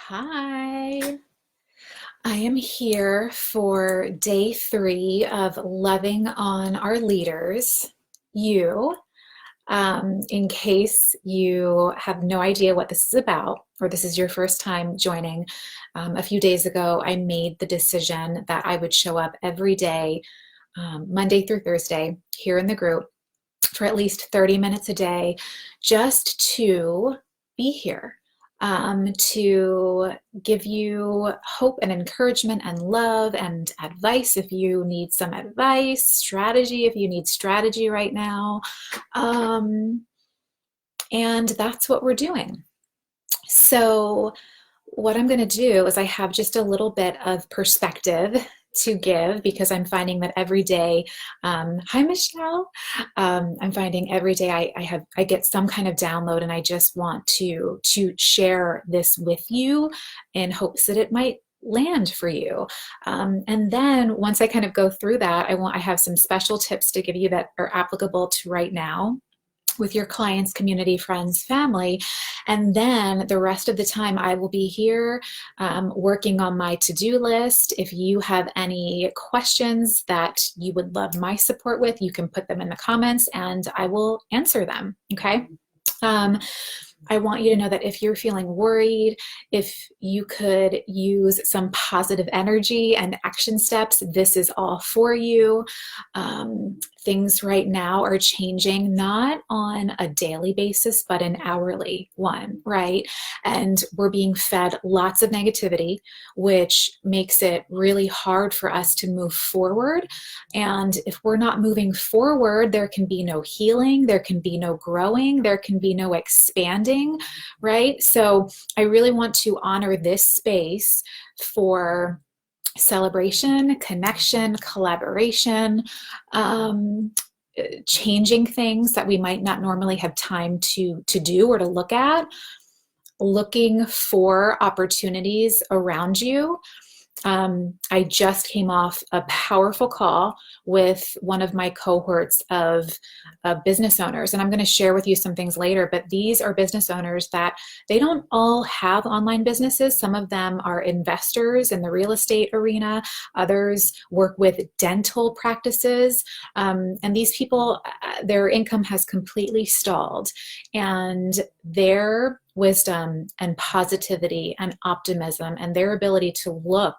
Hi, I am here for day 3 of loving on our leaders, you. In case you have no idea what this is about, or this is your first time joining, a few days ago I made the decision that I would show up every day, Monday through Thursday, here in the group for at least 30 minutes a day, just to be here, to give you hope and encouragement and love and advice if you need some advice, strategy if you need strategy right now. Um, and that's what we're doing. So, what I'm going to do is I have just a little bit of perspective to give because I'm finding that every day, hi Michelle, I'm finding every day I get some kind of download and I just want to share this with you in hopes that it might land for you. And then once I kind of go through that, I have some special tips to give you that are applicable to right now with your clients, community, friends, family. And then the rest of the time, I will be here working on my to-do list. If you have any questions that you would love my support with, you can put them in the comments and I will answer them. Okay. Um, I want you to know that if you're feeling worried, if you could use some positive energy and action steps, this is all for you. Things right now are changing, not on a daily basis, but an hourly one, right? And we're being fed lots of negativity, which makes it really hard for us to move forward. And if we're not moving forward, there can be no healing, there can be no growing, there can be no expanding, right? So I really want to honor this space for celebration, connection, collaboration, um, changing things that we might not normally have time to do or to look at, looking for opportunities around you. I just came off a powerful call with one of my cohorts of business owners, and I'm going to share with you some things later, but these are business owners that they don't all have online businesses. Some of them are investors in the real estate arena. Others work with dental practices. And these people, their income has completely stalled, and their wisdom and positivity and optimism and their ability to look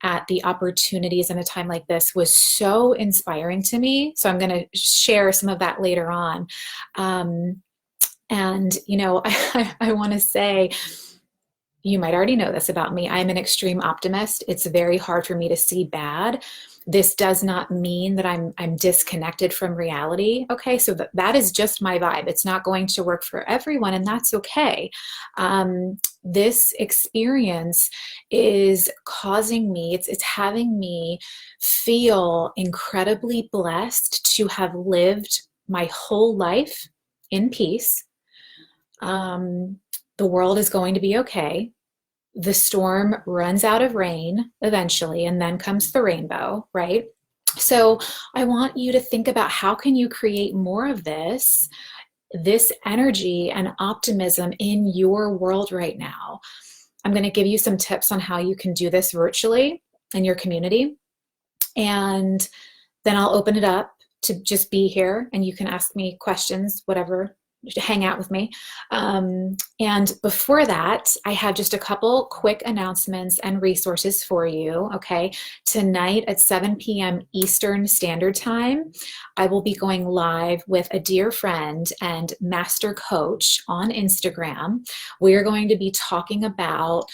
at the opportunities in a time like this was so inspiring to me. So I'm going to share some of that later on. And, you know, I want to say, you might already know this about me. I'm an extreme optimist. It's very hard for me to see bad. This does not mean that I'm disconnected from reality. Okay, so that is just my vibe. It's not going to work for everyone, and that's okay. This experience is causing me, it's having me feel incredibly blessed to have lived my whole life in peace. The world is going to be okay. The storm runs out of rain eventually, and then comes the rainbow, right? So I want you to think about how can you create more of this energy and optimism in your world right now. I'm going to give you some tips on how you can do this virtually in your community. And then I'll open it up to just be here and you can ask me questions, whatever, hang out with me. And before that, I have just a couple quick announcements and resources for you. Okay. Tonight at 7 p.m. Eastern Standard Time, I will be going live with a dear friend and master coach on Instagram. We are going to be talking about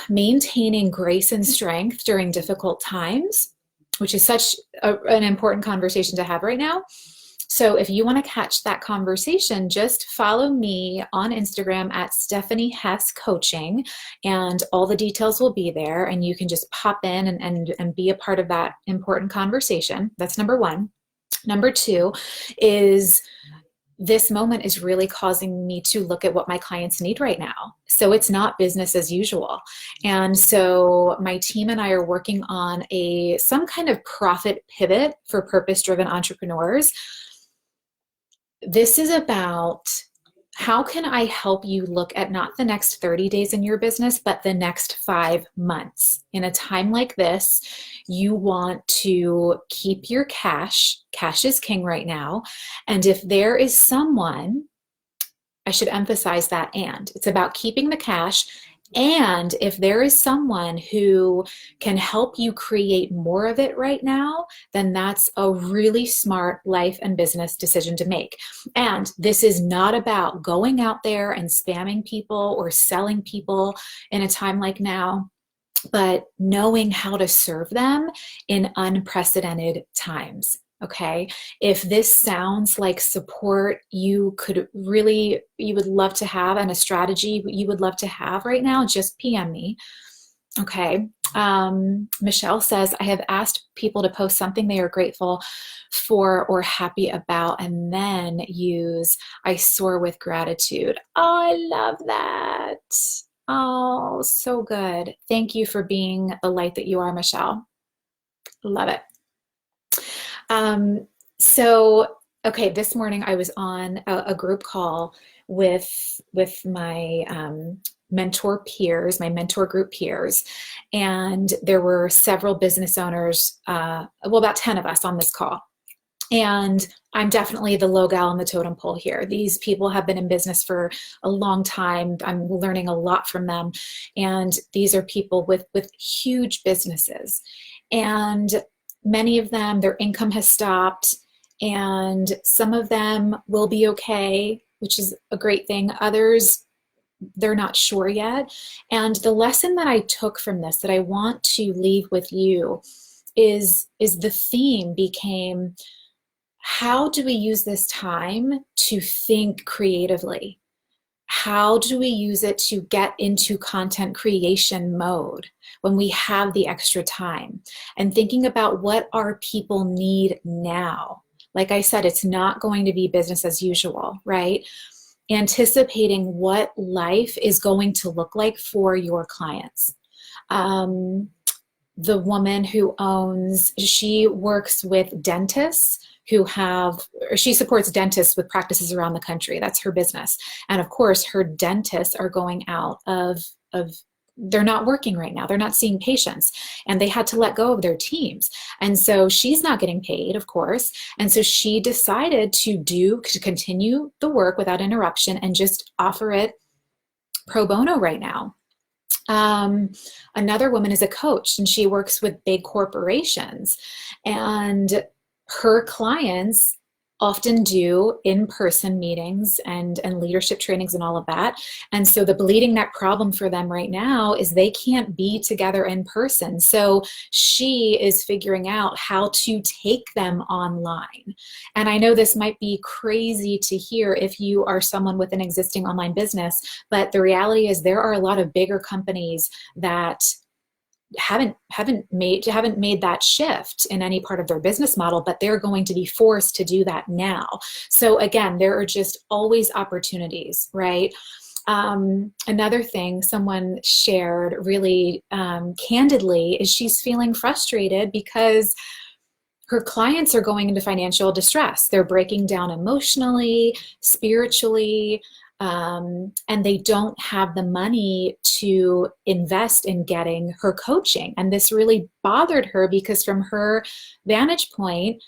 maintaining grace and strength during difficult times, which is such an important conversation to have right now. So if you want to catch that conversation, just follow me on Instagram at Stephanie Hess Coaching, and all the details will be there, and you can just pop in and be a part of that important conversation. That's number one. Number two is this moment is really causing me to look at what my clients need right now. So it's not business as usual. And so my team and I are working on some kind of profit pivot for purpose-driven entrepreneurs. This is about how can I help you look at not the next 30 days in your business, but the next 5 months? In a time like this, you want to keep your cash. Cash is king right now. And if there is someone, I should emphasize that, and it's about keeping the cash. And if there is someone who can help you create more of it right now, then that's a really smart life and business decision to make. And this is not about going out there and spamming people or selling people in a time like now, but knowing how to serve them in unprecedented times. Okay. If this sounds like support you would love to have, and a strategy you would love to have right now, just PM me. Okay. Michelle says, I have asked people to post something they are grateful for or happy about, and then use I soar with gratitude. Oh, I love that. Oh, so good. Thank you for being the light that you are, Michelle. Love it. Um, so, okay, this morning I was on a group call with my mentor peers, my mentor group peers, and there were several business owners, well, about 10 of us on this call. And I'm definitely the low gal on the totem pole here. These people have been in business for a long time. I'm learning a lot from them. And these are people with huge businesses. And many of them, their income has stopped, and some of them will be okay, which is a great thing. Others, they're not sure yet. And the lesson that I took from this that I want to leave with you is the theme became, how do we use this time to think creatively? How do we use it to get into content creation mode when we have the extra time? And thinking about what our people need now. Like I said, it's not going to be business as usual, right? Anticipating what life is going to look like for your clients. The woman who she works with dentists who she supports dentists with practices around the country. That's her business. And of course, her dentists are going out they're not working right now. They're not seeing patients, and they had to let go of their teams. And so she's not getting paid, of course. And so she decided to continue the work without interruption and just offer it pro bono right now. Another woman is a coach, and she works with big corporations, and her clients often do in-person meetings and leadership trainings and all of that. And so the bleeding neck problem for them right now is they can't be together in person. So she is figuring out how to take them online. And I know this might be crazy to hear if you are someone with an existing online business, but the reality is there are a lot of bigger companies that haven't made that shift in any part of their business model, but they're going to be forced to do that now. So again, there are just always opportunities, right? Another thing someone shared really candidly is she's feeling frustrated because her clients are going into financial distress. They're breaking down emotionally, spiritually, and they don't have the money to invest in getting her coaching. And this really bothered her because from her vantage point,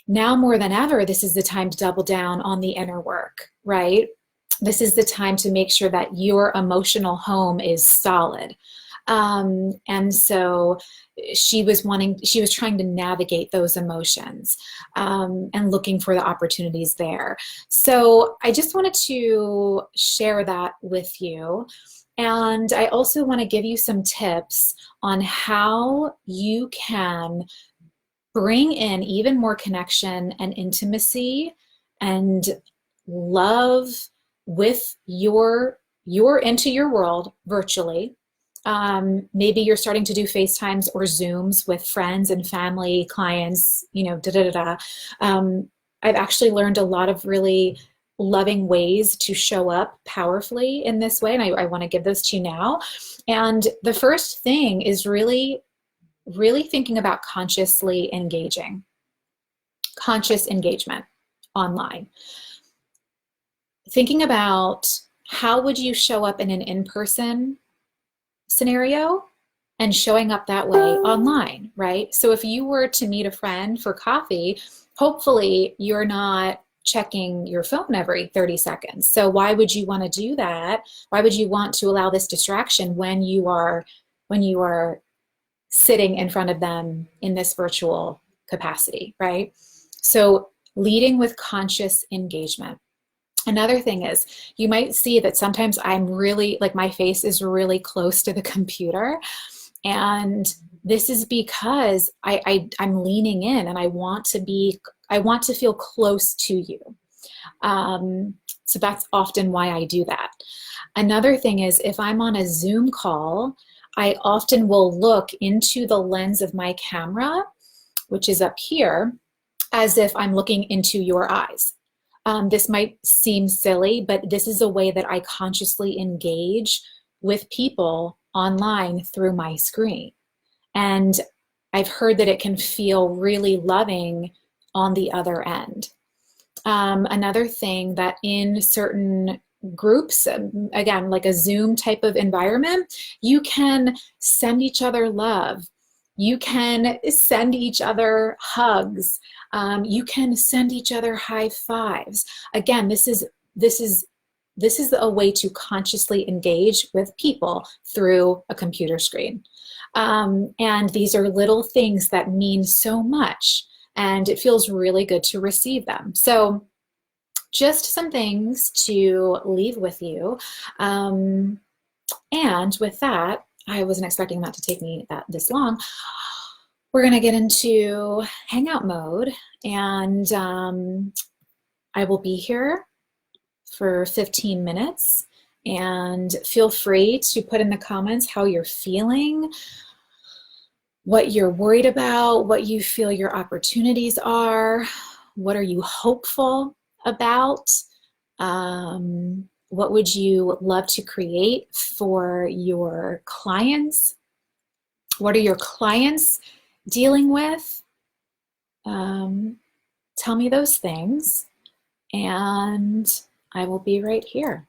now more than ever, this is the time to double down on the inner work, right? This is the time to make sure that your emotional home is solid. And so she was trying to navigate those emotions, and looking for the opportunities there. So I just wanted to share that with you. And I also want to give you some tips on how you can bring in even more connection and intimacy and love with your into your world virtually. Maybe you're starting to do FaceTimes or Zooms with friends and family, clients, I've actually learned a lot of really loving ways to show up powerfully in this way, and I want to give those to you now. And the first thing is really, really thinking about conscious engagement online. thinking about how would you show up in an in-person scenario and showing up that way online, right? So if you were to meet a friend for coffee, hopefully you're not checking your phone every 30 seconds. So why would you want to do that? Why would you want to allow this distraction when you are sitting in front of them in this virtual capacity, right? So leading with conscious engagement. Another thing is you might see that sometimes I'm really like my face is really close to the computer, and this is because I'm leaning in and I want to feel close to you. So that's often why I do that. Another thing is if I'm on a Zoom call, I often will look into the lens of my camera, which is up here, as if I'm looking into your eyes. This might seem silly, but this is a way that I consciously engage with people online through my screen. And I've heard that it can feel really loving on the other end. Another thing that in certain groups, again, like a Zoom type of environment, you can send each other love. You can send each other hugs. You can send each other high fives. Again, this is a way to consciously engage with people through a computer screen. And these are little things that mean so much, and it feels really good to receive them. So just some things to leave with you. And with that, I wasn't expecting that to take me this long. We're going to get into hangout mode, and I will be here for 15 minutes. And feel free to put in the comments how you're feeling, what you're worried about, what you feel your opportunities are, what are you hopeful about, what would you love to create for your clients, what are your clients dealing with. Tell me those things, and I will be right here.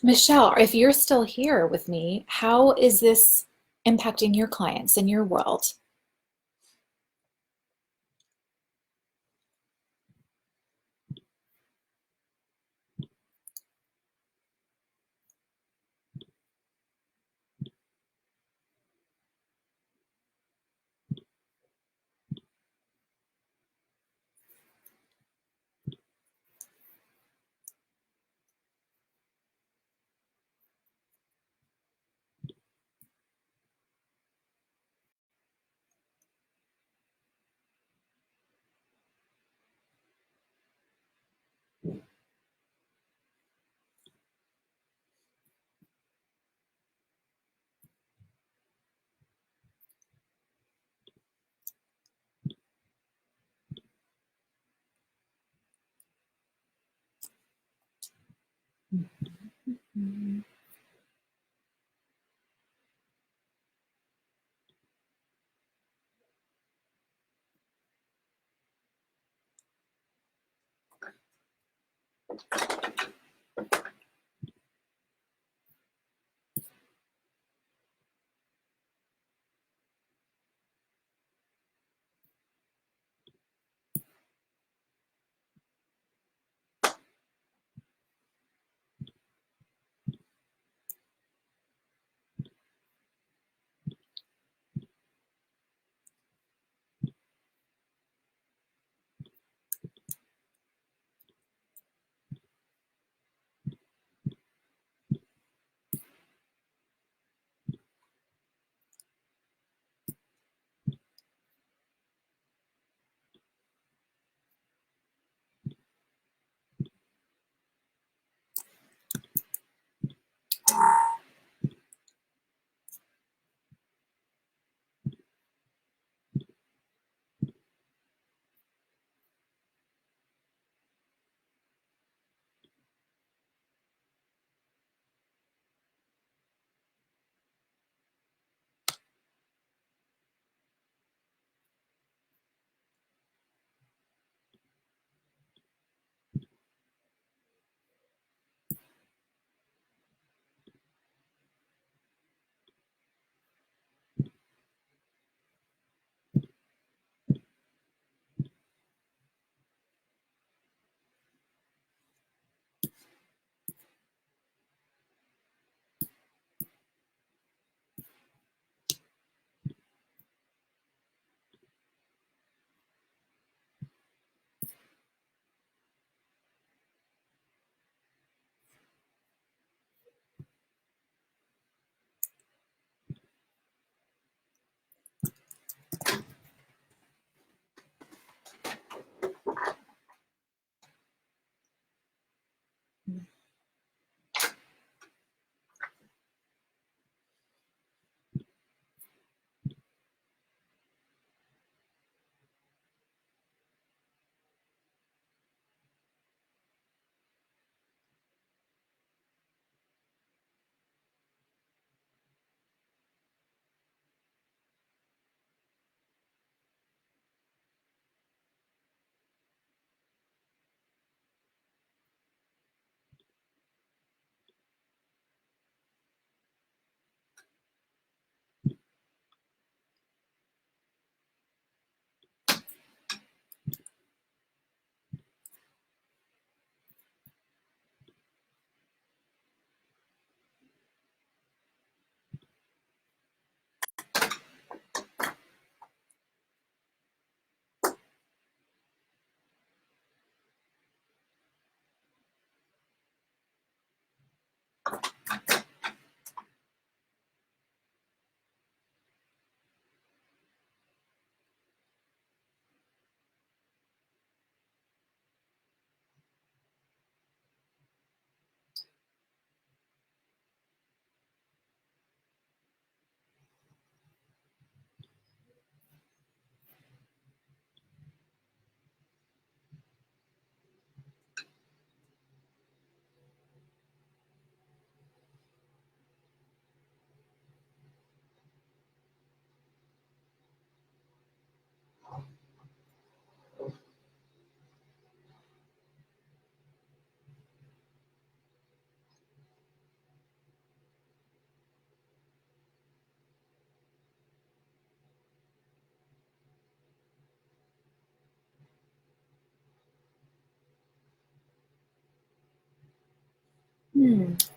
Michelle, if you're still here with me, how is this impacting your clients in your world?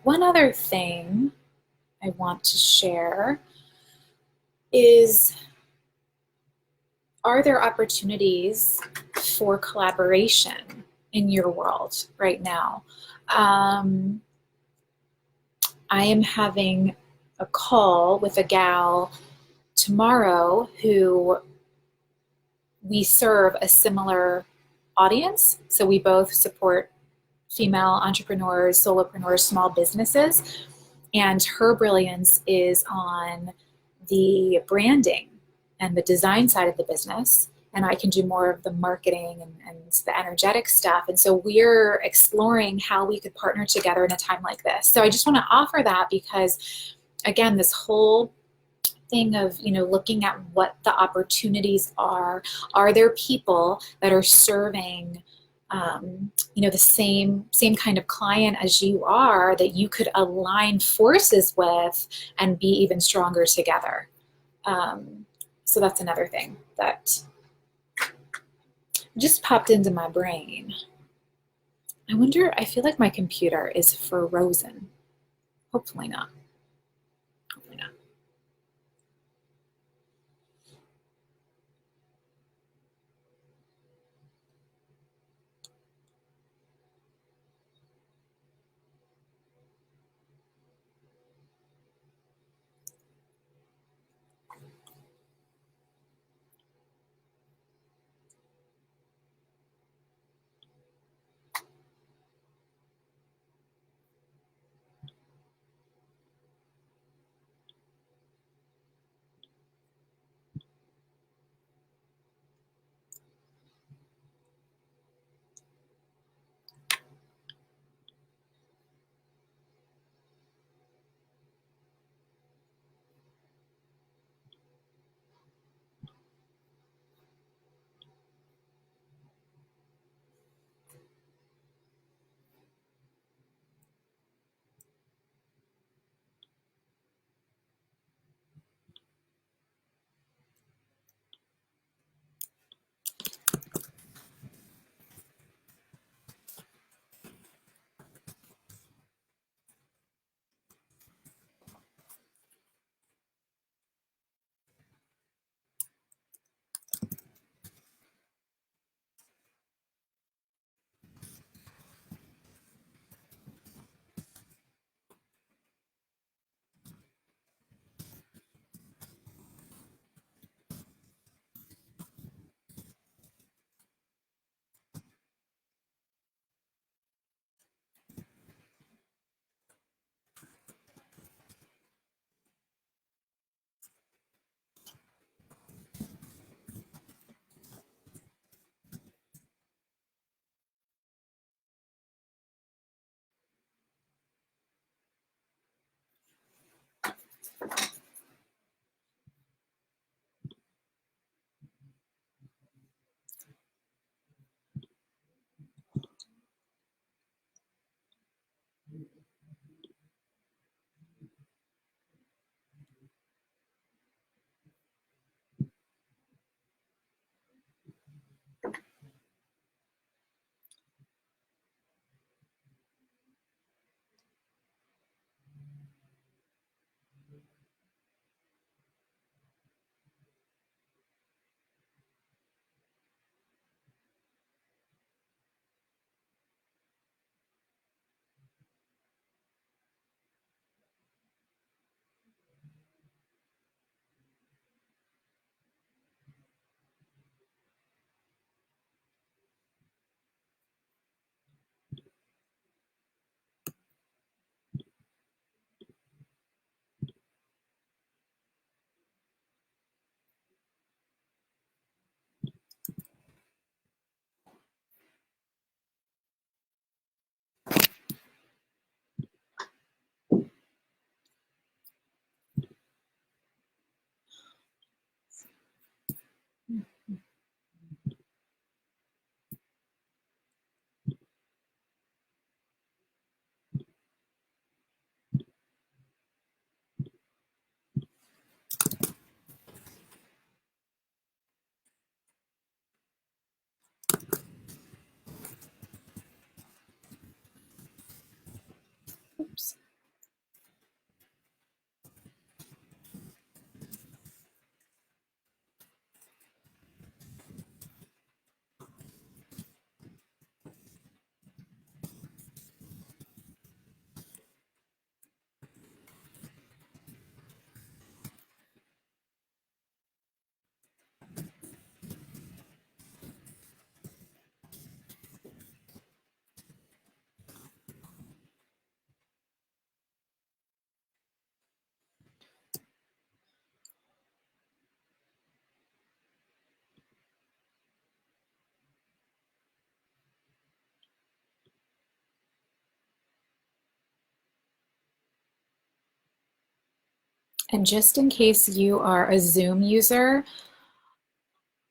One other thing I want to share is, are there opportunities for collaboration in your world right now? I am having a call with a gal tomorrow who we serve a similar audience. So we both support female entrepreneurs, solopreneurs, small businesses. And her brilliance is on the branding and the design side of the business. And I can do more of the marketing and the energetic stuff. And so we're exploring how we could partner together in a time like this. So I just want to offer that because, again, this whole thing of looking at what the opportunities are there people that are serving the same kind of client as you are that you could align forces with and be even stronger together. So that's another thing that just popped into my brain. I feel like my computer is frozen. Hopefully not. Hopefully not. And just in case you are a Zoom user,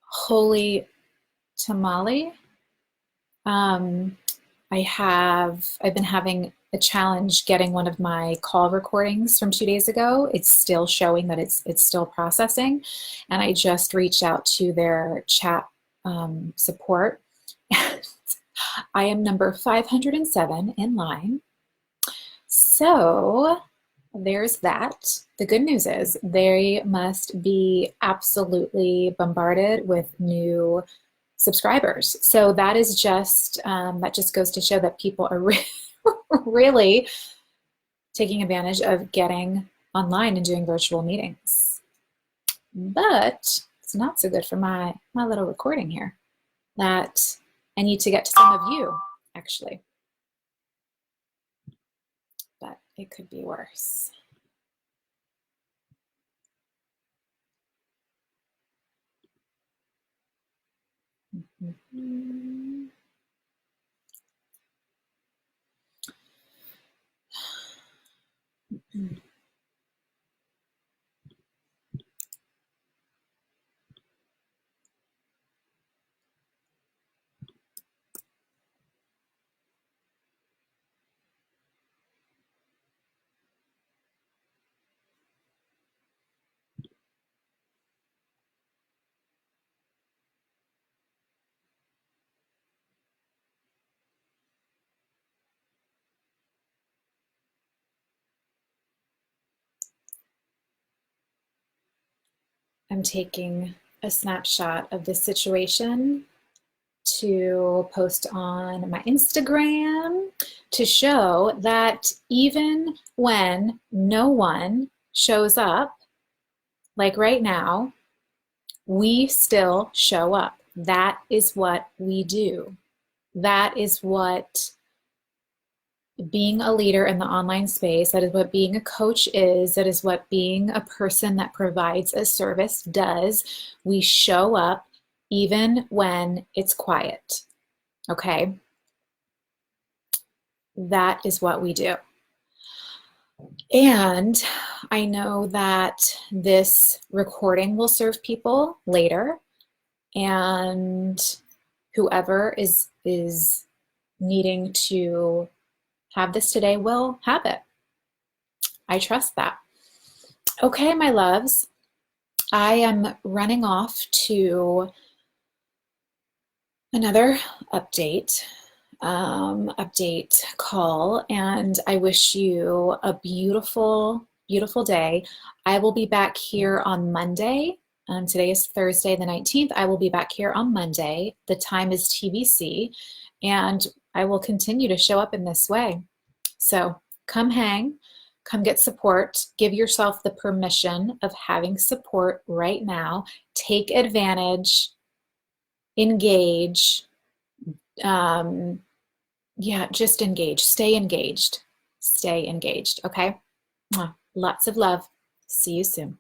holy tamale. Um, I've been having a challenge getting one of my call recordings from 2 days ago. It's still showing that it's still processing. And I just reached out to their chat support. I am number 507 in line. So there's that. The good news is they must be absolutely bombarded with new subscribers. So that is just that just goes to show that people are really taking advantage of getting online and doing virtual meetings. But it's not so good for my little recording here. That I need to get to some of you actually, but it could be worse. Mm-hmm. I'm taking a snapshot of this situation to post on my Instagram to show that even when no one shows up, like right now, we still show up. That is what we do. That is what being a leader in the online space, that is what being a coach is, that is what being a person that provides a service does. We show up even when it's quiet, okay? That is what we do. And I know that this recording will serve people later, and whoever is needing to have this today will have it. I trust that. Okay, my loves, I am running off to another update call, and I wish you a beautiful, beautiful day. I will be back here on Monday. Today is Thursday the 19th. I will be back here on Monday. The time is TBC, and I will continue to show up in this way. So come hang, come get support. Give yourself the permission of having support right now. Take advantage, engage. Yeah, just engage. Stay engaged. Stay engaged. Okay? Mwah. Lots of love. See you soon.